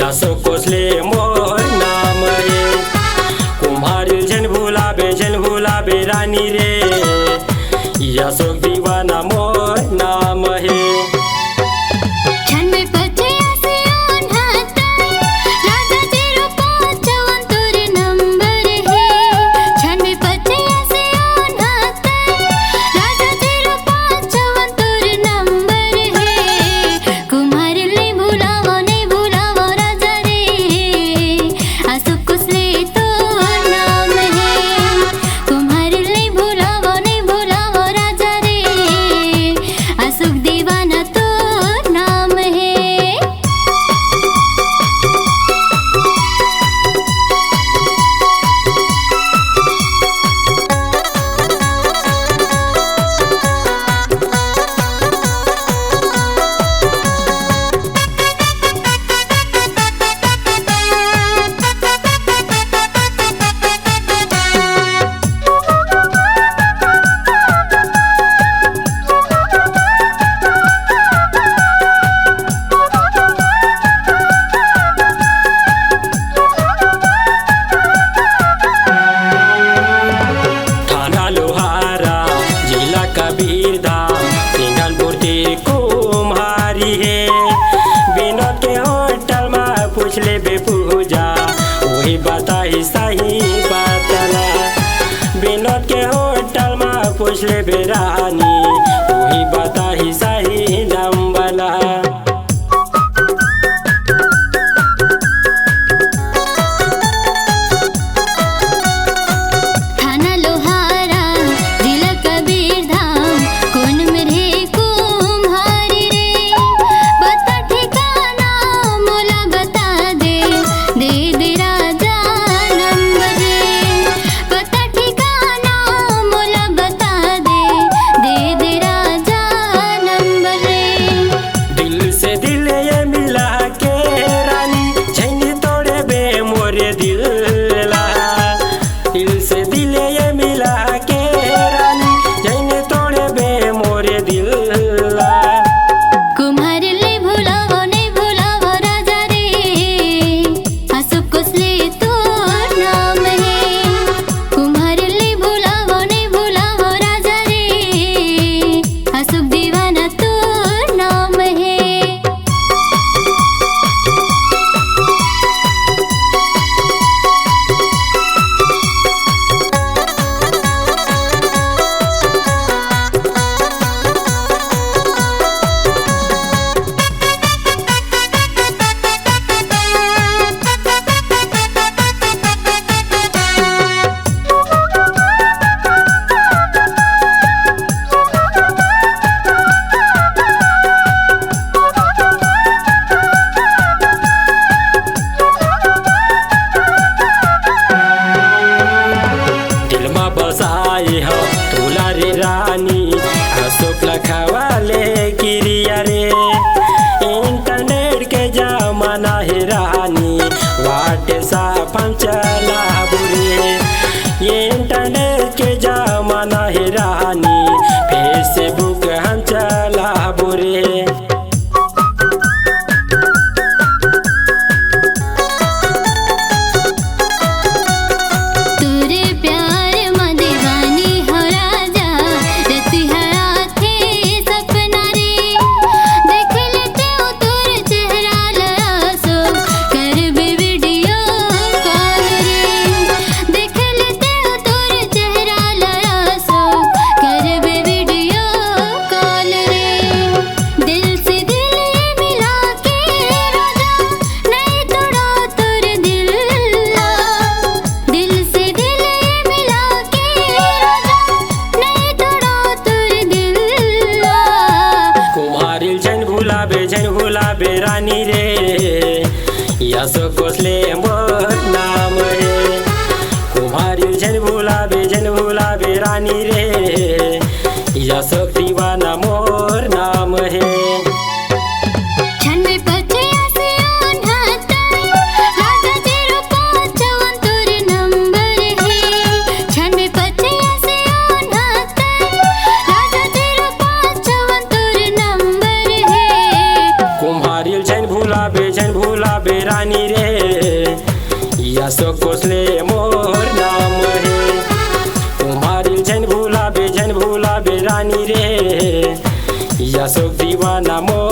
यासो कोसले मोर नाम हे। कुम्हारी झन भुलाबे रानी रे, यासो दीवाना मोर नाम हे। पूछले बे पूजा वही बताई सही बातला। विनोद के होटल में पूछले बे रानी वही बताई सही नंबला। बसाई हो तुला रे रानी अशोक लखवाले किरिया रे। इंटरनेट के जमाना है रानी व्हाट्सएप हम चला बुरे। इंटरनेट के जमाना है रानी फेसबुक हम चला बुरे। भुलाबे रानी रे, यासो कोसले मोर नाम हे। कुम्हारी झन भुलाबे रानी रे, यासो दीवाना मोर नाम हे। भुलाबे रानी अशोक भोसले मोर नाम रे। कुम्हारी झन भुलाबे रानी रे, अशोक दीवाना मोर